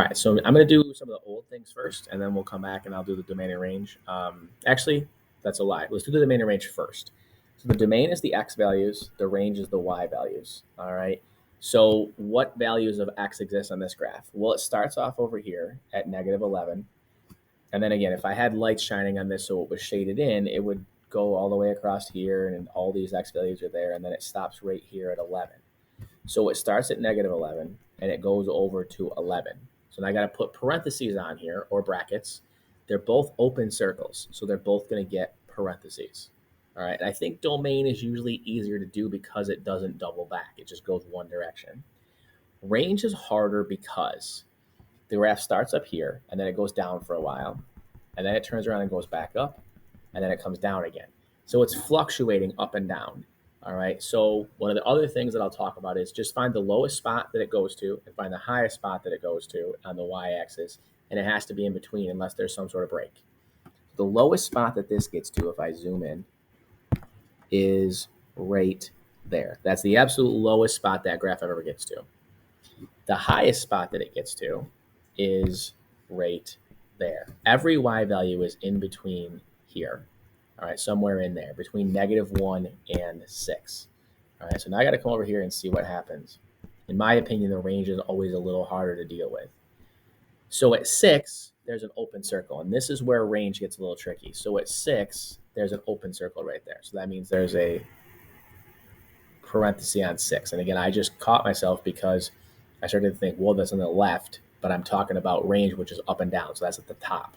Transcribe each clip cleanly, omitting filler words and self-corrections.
right, so I'm going to do some of the old things first, and then we'll come back and I'll do the domain and range. Actually, that's a lie. Let's do the domain and range first. So the domain is the x values, the range is the y values. All right. So what values of x exist on this graph? Well, it starts off over here at -11. And then again, if I had lights shining on this so it was shaded in, it would go all the way across here and all these x values are there, and then it stops right here at 11. So it starts at -11 and it goes over to 11. So now I got to put parentheses on here or brackets. They're both open circles, so they're both going to get parentheses. All right. And I think domain is usually easier to do because it doesn't double back. It just goes one direction. Range is harder because the graph starts up here and then it goes down for a while. And then it turns around and goes back up. And then it comes down again. So it's fluctuating up and down. All right. So one of the other things that I'll talk about is just find the lowest spot that it goes to and find the highest spot that it goes to on the y-axis. And it has to be in between unless there's some sort of break. The lowest spot that this gets to, if I zoom in, is right there. That's the absolute lowest spot that graph ever gets to. The highest spot that it gets to is right there. Every y value is in between here. All right, somewhere in there, between -1 and 6. All right, so now I got to come over here and see what happens. In my opinion, the range is always a little harder to deal with. So at 6, there's an open circle, and this is where range gets a little tricky. So at 6, there's an open circle right there. So that means there's a parenthesis on 6. And again, I just caught myself because I started to think, well, that's on the left, but I'm talking about range, which is up and down. So that's at the top.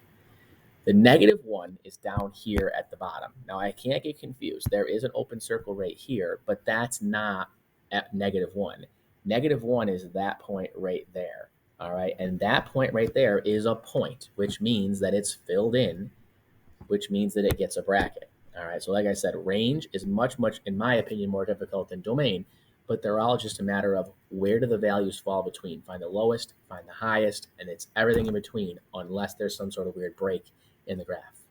The -1 is down here at the bottom. Now, I can't get confused. There is an open circle right here, but that's not at -1. -1 is that point right there. All right. And that point right there is a point, which means that it's filled in, which means that it gets a bracket. All right. So like I said, range is much, in my opinion, more difficult than domain, but they're all just a matter of where do the values fall between. Find the lowest, find the highest, and it's everything in between unless there's some sort of weird break in the graph.